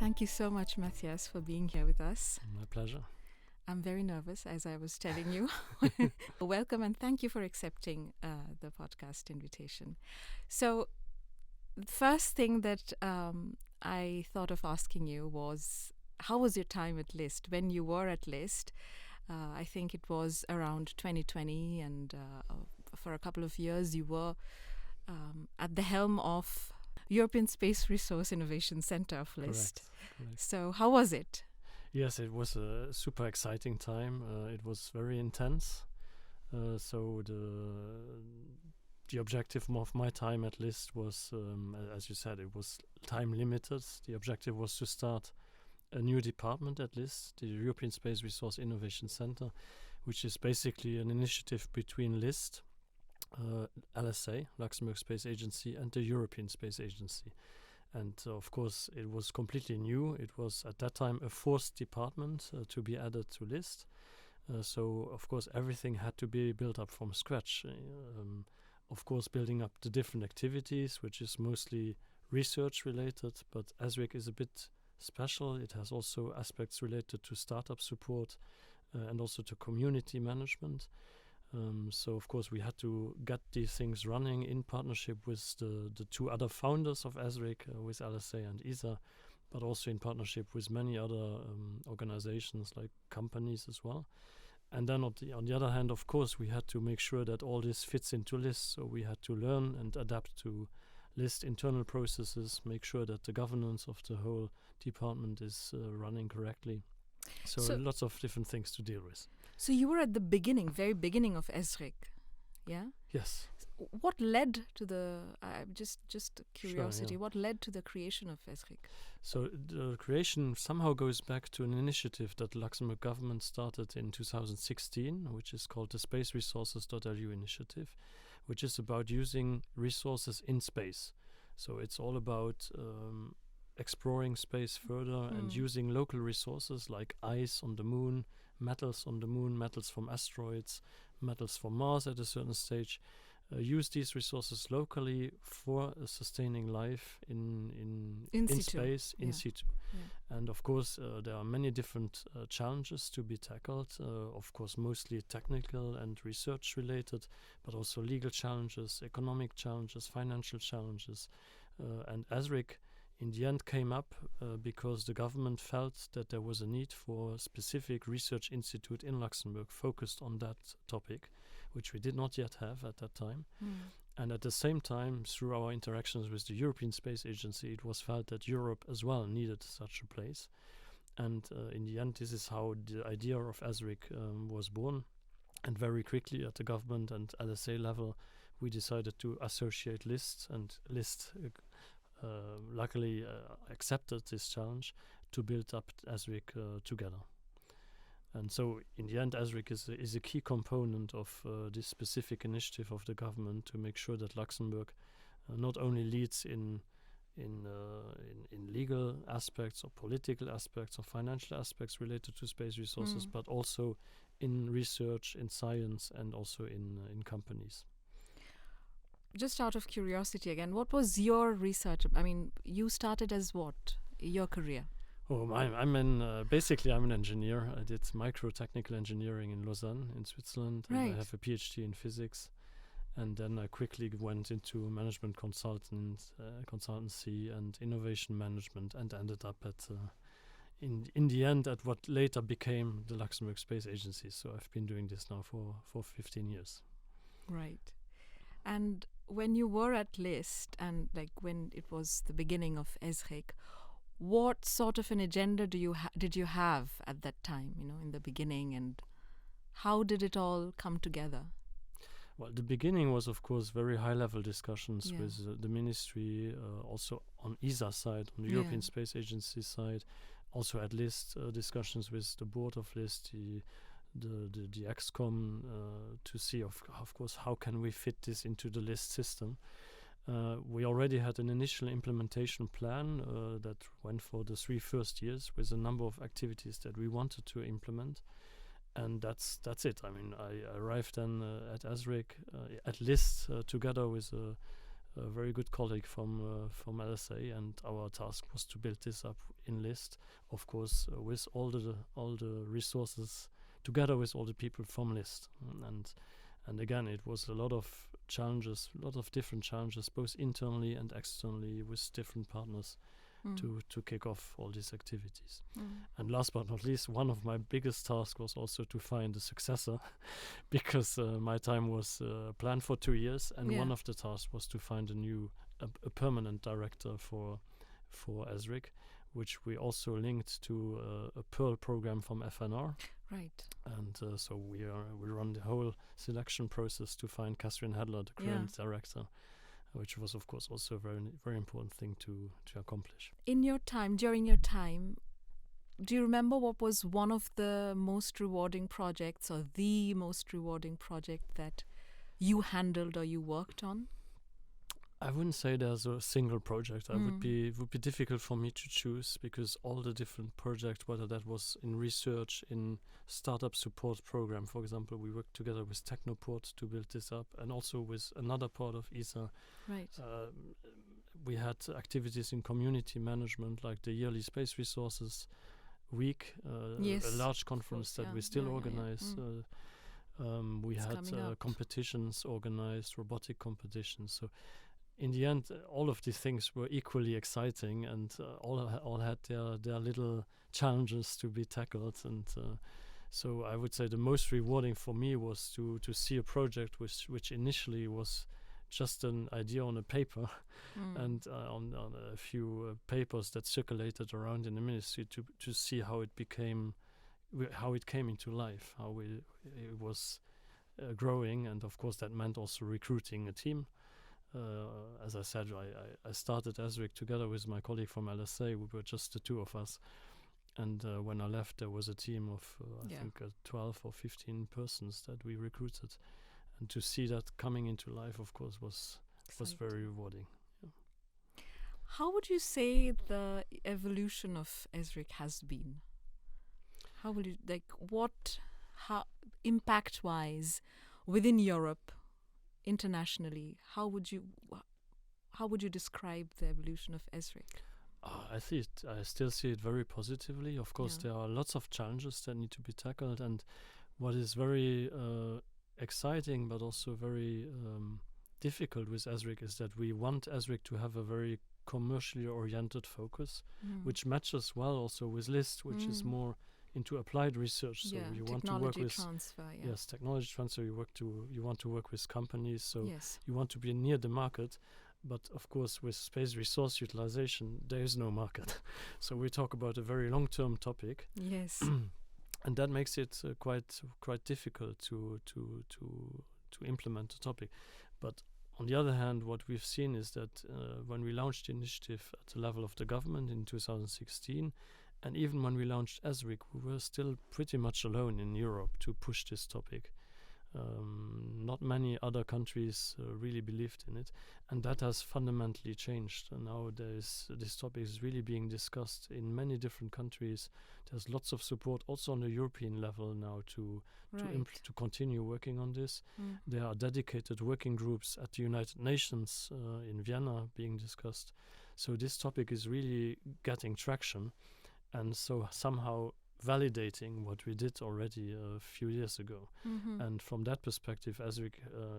Thank you so much, Mathias, for being here with us. My pleasure. I'm very nervous, as I was telling you. Welcome and thank you for accepting the podcast invitation. So, the first thing that I thought of asking you was, how was your time at LIST? When you were at LIST, I think it was around 2020, and for a couple of years you were at the helm of European Space Resource Innovation Center of LIST. Correct. So, how was it? Yes, it was a super exciting time. It was very intense. So the objective of my time at LIST was, as you said, it was time limited. The objective was to start a new department at LIST, the European Space Resource Innovation Center, which is basically an initiative between LIST, LSA, Luxembourg Space Agency, and the European Space Agency. And of course, it was completely new. It was at that time a fourth department to be added to LIST. So of course, everything had to be built up from scratch. Of course, building up the different activities, which is mostly research related, but EZRIC is a bit special. It has also aspects related to startup support and also to community management. So of course we had to get these things running in partnership with the two other founders of ESRIC, with LSA and EZRI, but also in partnership with many other organizations like companies as well. And then on the other hand, of course, we had to make sure that all this fits into LIST. So we had to learn and adapt to LIST internal processes, make sure that the governance of the whole department is running correctly. So lots of different things to deal with. So you were at the beginning, very beginning of EZRIC, yeah? Yes. What led to the, just curiosity, Sure, yeah. what led to the creation of EZRIC? So the creation somehow goes back to an initiative that the Luxembourg government started in 2016, which is called the Space Resources.lu initiative, which is about using resources in space. So it's all about exploring space further and using local resources like ice on the moon, metals on the moon, metals from asteroids, metals from Mars at a certain stage. Use these resources locally for sustaining life in space, in situ. Yeah. And of course, there are many different challenges to be tackled. Of course, mostly technical and research related, but also legal challenges, economic challenges, financial challenges. And ESRIC in the end came up because the government felt that there was a need for a specific research institute in Luxembourg focused on that topic, which we did not yet have at that time. And at the same time, through our interactions with the European Space Agency, it was felt that Europe as well needed such a place. And in the end, this is how the idea of ESRIC was born. And very quickly at the government and LSA level, we decided to associate LIST, and LIST luckily accepted this challenge to build up ESRIC together. And so in the end, ESRIC is a key component of this specific initiative of the government to make sure that Luxembourg not only leads in legal aspects or political aspects or financial aspects related to space resources, but also in research, in science, and also in companies. Just out of curiosity again, what was your research? I mean, you started as what? Your career? Oh, basically I'm an engineer. I did micro-technical engineering in Lausanne in Switzerland. Right. And I have a PhD in physics. And then I quickly went into management consultancy and innovation management, and ended up at, in the end, at what later became the Luxembourg Space Agency. So I've been doing this now for 15 years. Right. And when you were at LIST, and like when it was the beginning of ESRIC, what sort of an agenda did you have at that time, in the beginning, and how did it all come together? Well, the beginning was, of course, very high-level discussions with the ministry, also on ESA side, on the European Space Agency side, also at LIST, discussions with the board of LIST, the EXCOM, to see, of course, how can we fit this into the LIST system. We already had an initial implementation plan that went for the 3 first years with a number of activities that we wanted to implement. And that's it. I mean, I arrived then at ESRIC, at LIST, together with a very good colleague from LSA, and our task was to build this up in LIST, of course, with all the resources, together with all the people from LIST. And again, it was a lot of challenges, a lot of different challenges, both internally and externally, with different partners to kick off all these activities. And last but not least, one of my biggest tasks was also to find a successor, because my time was planned for 2 years, and one of the tasks was to find a permanent director for EZRIC, which we also linked to a Pearl program from FNR. Right. And so we run the whole selection process to find Catherine Hadler, the current director, which was, of course, also a very, very important thing to accomplish. During your time, do you remember what was one of the most rewarding projects, or the most rewarding project that you handled or you worked on? I wouldn't say there's a single project. It would be difficult for me to choose, because all the different projects, whether that was in research, in startup support program, for example, we worked together with Technoport to build this up, and also with another part of ESA. Right. We had activities in community management, like the yearly Space Resources Week, a large conference that we still organize. We had competitions organized, robotic competitions. So in the end, all of these things were equally exciting, and all had their little challenges to be tackled. And so I would say the most rewarding for me was to see a project which initially was just an idea on a paper and on a few papers that circulated around in the ministry, to see how it came into life, how it was growing. And of course that meant also recruiting a team. As I said, I started EZRIC together with my colleague from LSA. We were just the two of us. And when I left, there was a team of, I think, 12 or 15 persons that we recruited. And to see that coming into life, of course, was very rewarding. Yeah. How would you say the evolution of EZRIC has been? How would you, how impact-wise within Europe, internationally, how would you describe the evolution of EZRIC? I still see it very positively. Of course, there are lots of challenges that need to be tackled, and what is very exciting but also very difficult with EZRIC is that we want EZRIC to have a very commercially oriented focus, which matches well also with LIST, which is more into applied research. So you want to work with technology transfer. You want to work with companies. So you want to be near the market. But of course, with space resource utilization, there is no market. So we talk about a very long-term topic. Yes. And that makes it quite difficult to implement the topic. But on the other hand, what we've seen is that when we launched the initiative at the level of the government in 2016, and even when we launched EZRIC, we were still pretty much alone in Europe to push this topic. Not many other countries really believed in it, and that has fundamentally changed. And now this topic is really being discussed in many different countries. There's lots of support also on the European level now to continue working on this. There are dedicated working groups at the United Nations in Vienna being discussed. So this topic is really getting traction, and so somehow validating what we did already a few years ago. And from that perspective, EZRIC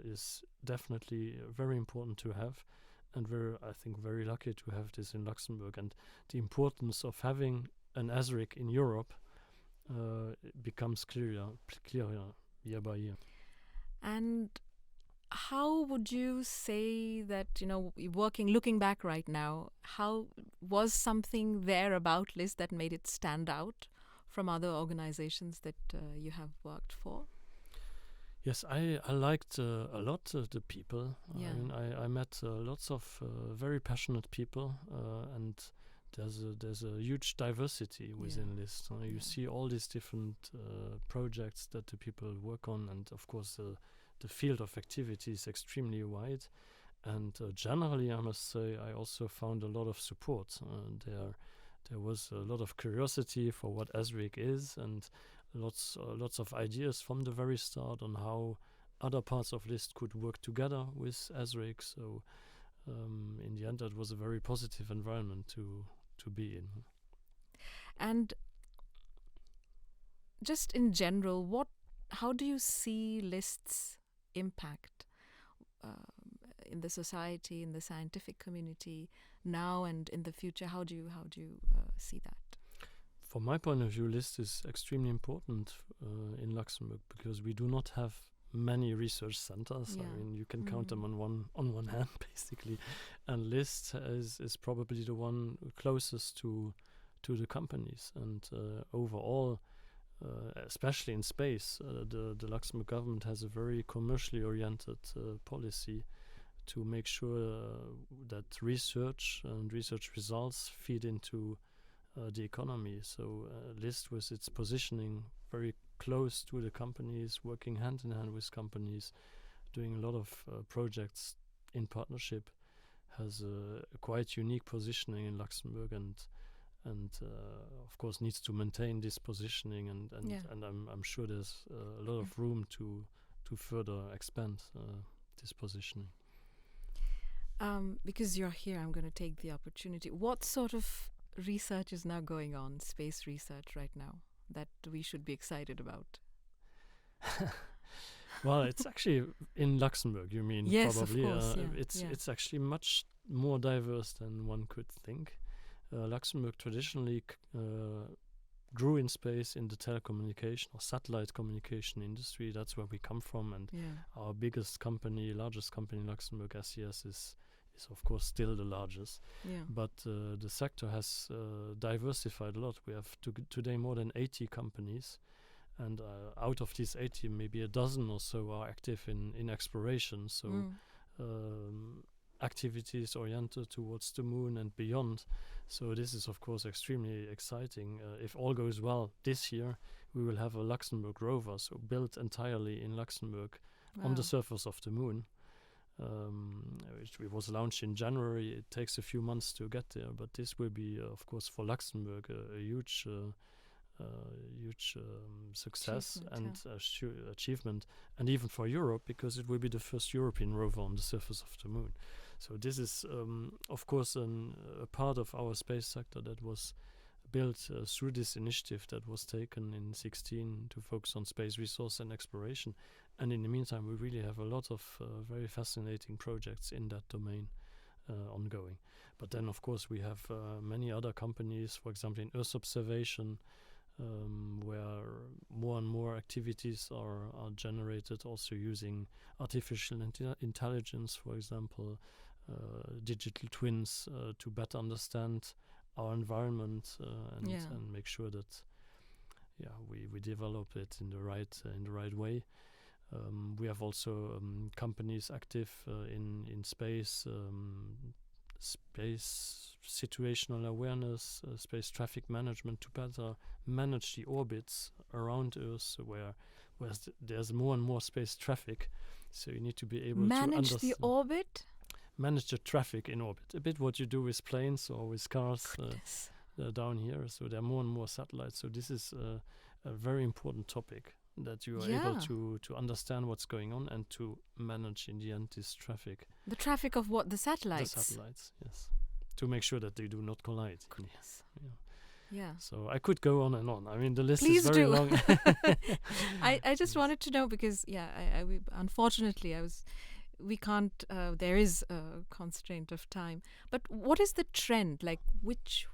is definitely very important to have, and I think very lucky to have this in Luxembourg. And the importance of having an EZRIC in Europe becomes clearer year by year. And how would you say that, looking back right now, how was something there about LIST that made it stand out from other organizations that you have worked for? Yes, I liked a lot the people. Yeah. I mean, I met lots of very passionate people, and there's a huge diversity within LIST. You see all these different projects that the people work on, and of course the field of activity is extremely wide. And generally, I must say, I also found a lot of support. There was a lot of curiosity for what EZRIC is, and lots of ideas from the very start on how other parts of LIST could work together with EZRIC. So in the end, that was a very positive environment to be in. And just in general, how do you see lists impact in the society, in the scientific community now and in the future? How do you see that? From my point of view, LIST is extremely important in Luxembourg because we do not have many research centers. Yeah. I mean, you can count them on one hand, basically. And LIST is probably the one closest to the companies. And overall, especially in space, the Luxembourg government has a very commercially oriented policy to make sure that research and research results feed into the economy. So LIST, with its positioning very close to the companies, working hand in hand with companies, doing a lot of projects in partnership, has a quite unique positioning in Luxembourg, and of course needs to maintain this positioning, and I'm sure there's a lot of room to further expand this positioning. Because you're here, I'm going to take the opportunity. What sort of research is now going on, space research right now, that we should be excited about? Well, it's actually in Luxembourg, you mean? Yes, probably. Of course. It's actually much more diverse than one could think. Luxembourg traditionally grew in space in the telecommunication or satellite communication industry. That's where we come from, and our largest company in Luxembourg, SES, is of course still the largest. But the sector has diversified a lot. We have today more than 80 companies, and out of these 80, maybe a dozen or so are active in exploration. So activities oriented towards the moon and beyond. So this is of course extremely exciting. If all goes well this year, we will have a Luxembourg rover, so built entirely in Luxembourg on the surface of the moon. Which was launched in January. It takes a few months to get there, but this will be, of course, for Luxembourg a huge success and achievement, and even for Europe, because it will be the first European rover on the surface of the moon. So this is, of course, a part of our space sector that was built through this initiative that was taken in 2016 to focus on space resource and exploration. And in the meantime, we really have a lot of very fascinating projects in that domain ongoing. But then, of course, we have many other companies, for example, in Earth observation, where more and more activities are generated, also using artificial intelligence, for example, digital twins, to better understand our environment and make sure that we develop it in the right way. We have also companies active in space, space situational awareness, space traffic management, to better manage the orbits around Earth, where there's more and more space traffic. So you need to be able to manage the orbit. Manage the traffic in orbit. A bit what you do with planes or with cars down here. So there are more and more satellites. So this is a very important topic, that you are able to understand what's going on and to manage in the end this traffic. The traffic of what? The satellites? The satellites, yes. To make sure that they do not collide. Goodness. Yeah. So I could go on and on. I mean, the list Please is very do. long. I just wanted to know because, unfortunately, we can't, there is a constraint of time. But what is the trend? Like, which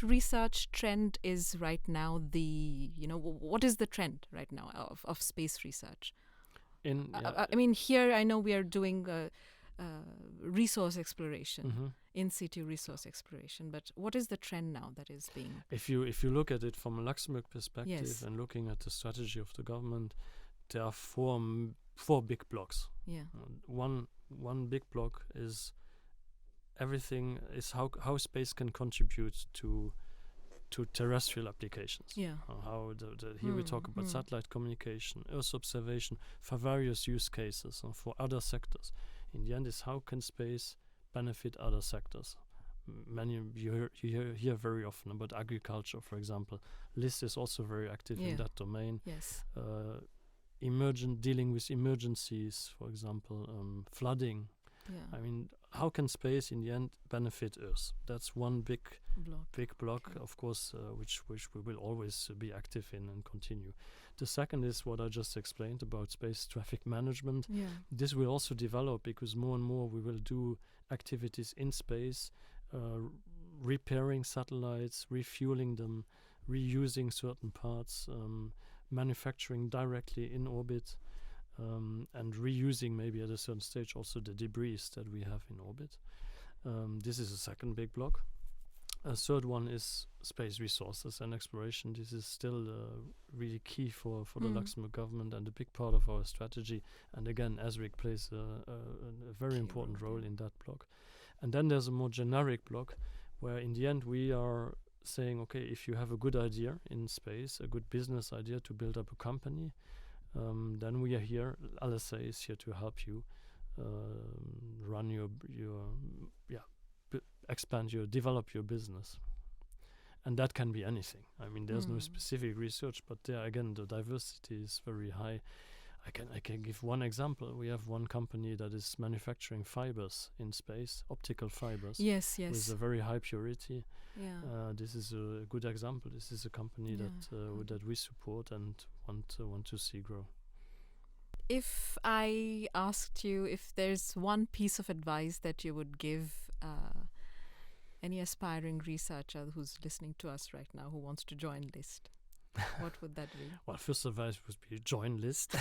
research trend is right now what is the trend right now of space research? I mean, here I know we are doing resource exploration, in situ resource exploration, but what is the trend now that is being? If you look at it from a Luxembourg perspective and looking at the strategy of the government, there are four big blocks. One big block is everything is how space can contribute to terrestrial applications. Here we talk about satellite communication, Earth observation, for various use cases, and for other sectors. In the end, is how can space benefit other sectors? You hear very often about agriculture, for example. LIST is also very active in that domain. Yes. Dealing with emergencies, for example, flooding. Yeah. I mean, how can space in the end benefit Earth? That's one big block, Okay. of course, which we will always be active in and continue. The second is what I just explained about space traffic management. Yeah. This will also develop because more and more we will do activities in space, repairing satellites, refueling them, reusing certain parts, manufacturing directly in orbit, and reusing maybe at a certain stage also the debris that we have in orbit. This is a second big block. A third one is space resources and exploration. This is still really key for the Luxembourg government and a big part of our strategy. And again, ESRIC plays a very important role in that block. And then there's a more generic block where in the end we are saying, okay, if you have a good idea in space, a good business idea to build up a company, then we are here. LSA is here to help you run develop your business. And that can be anything. I mean, there's no specific research, but there again, the diversity is very high. I can give one example. We have one company that is manufacturing fibers in space, optical fibers. Yes. With a very high purity. Yeah. This is a good example. This is a company that we support and want to see grow. If I asked you if there's one piece of advice that you would give any aspiring researcher who's listening to us right now who wants to join LIST, what would that be? Well, first advice would be join LIST.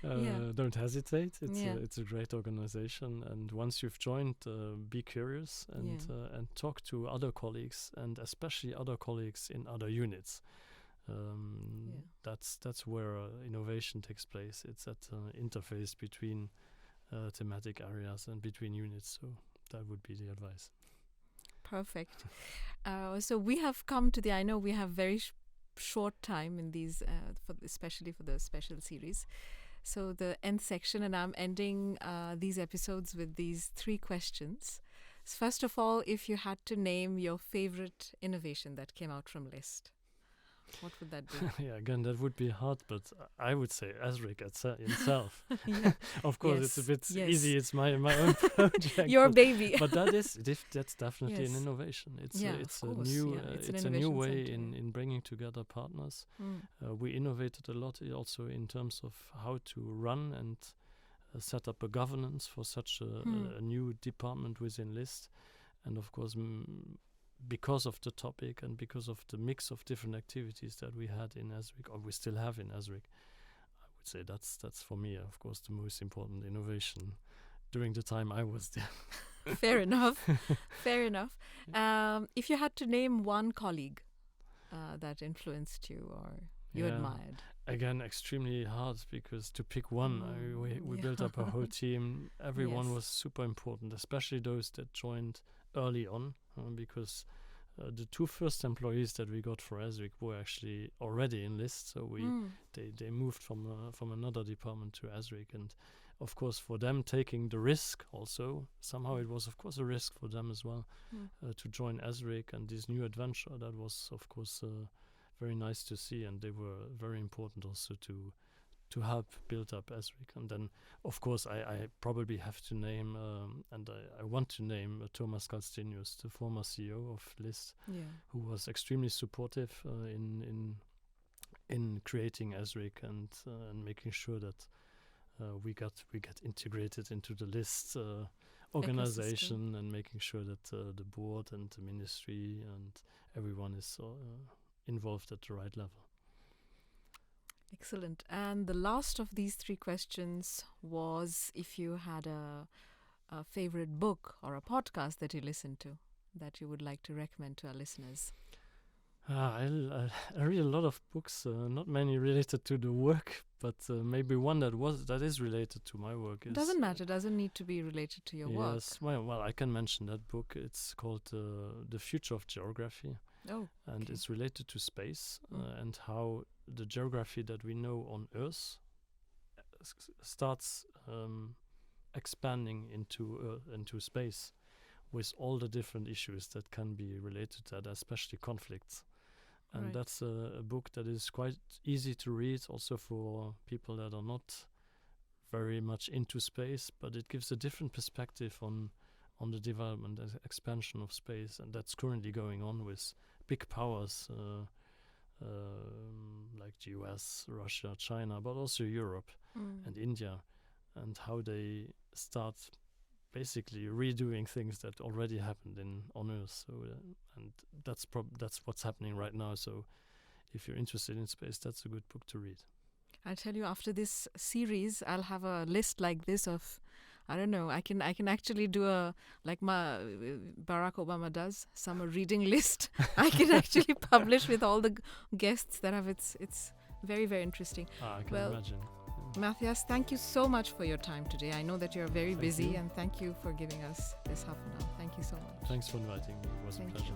Don't hesitate. It's a great organization, and once you've joined, be curious and talk to other colleagues, and especially other colleagues in other units. That's where innovation takes place. It's at interface between thematic areas and between units. So that would be the advice. Perfect. So we have come to I know we have very short time in these, especially for the special series. So the end section, and I'm ending these episodes with these 3 questions. So first of all, if you had to name your favorite innovation that came out from LIST, what would that be? Again, that would be hard, but I would say EZRIC itself. Of course, it's a bit easy. It's my own project. Your baby. But that's definitely an innovation. It's a new way in bringing together partners. We innovated a lot also in terms of how to run and set up a governance for such a new department within LIST. And of course, because of the topic and because of the mix of different activities that we had in EZRIC, or we still have in EZRIC, I would say that's for me, of course, the most important innovation during the time I was there. Fair enough. If you had to name one colleague that influenced you or you admired. Again, extremely hard, because to pick one, we built up a whole team. Everyone was super important, especially those that joined early on, because the 2 first employees that we got for ESRIC were actually already in LIST, so they moved from another department to ESRIC, and of course for them taking the risk also, somehow it was of course a risk for them as well to join ESRIC and this new adventure. That was of course very nice to see, and they were very important also to help build up ESRIC. And then, of course, I probably have to name, and I want to name Thomas Galstenius, the former CEO of LIST, who was extremely supportive in creating ESRIC and making sure that we get integrated into the LIST organization, and making sure that the board and the ministry and everyone is involved at the right level. Excellent. And the last of these 3 questions was if you had a favorite book or a podcast that you listen to that you would like to recommend to our listeners. I read a lot of books, not many related to the work, but maybe one that is related to my work. Doesn't matter. Doesn't need to be related to your work. Yes. Well, I can mention that book. It's called The Future of Geography. And it's related to space and how the geography that we know on Earth starts expanding into space, with all the different issues that can be related to that, especially conflicts. And that's a book that is quite easy to read, also for people that are not very much into space, but it gives a different perspective on the development and expansion of space, and that's currently going on with big powers like the US, Russia, China, but also Europe and India, and how they start basically redoing things that already happened on Earth. So, and that's what's happening right now. So, if you're interested in space, that's a good book to read. I tell you, after this series, I'll have a list like this of, I don't know, I can actually do a, like Barack Obama does, summer reading list. I can actually publish with all the guests that have it's very, very interesting. I can imagine. Mathias, thank you so much for your time today. I know that you're very busy, you. and thank you for giving us this half an hour. Thank you so much. Thanks for inviting me. It was a pleasure.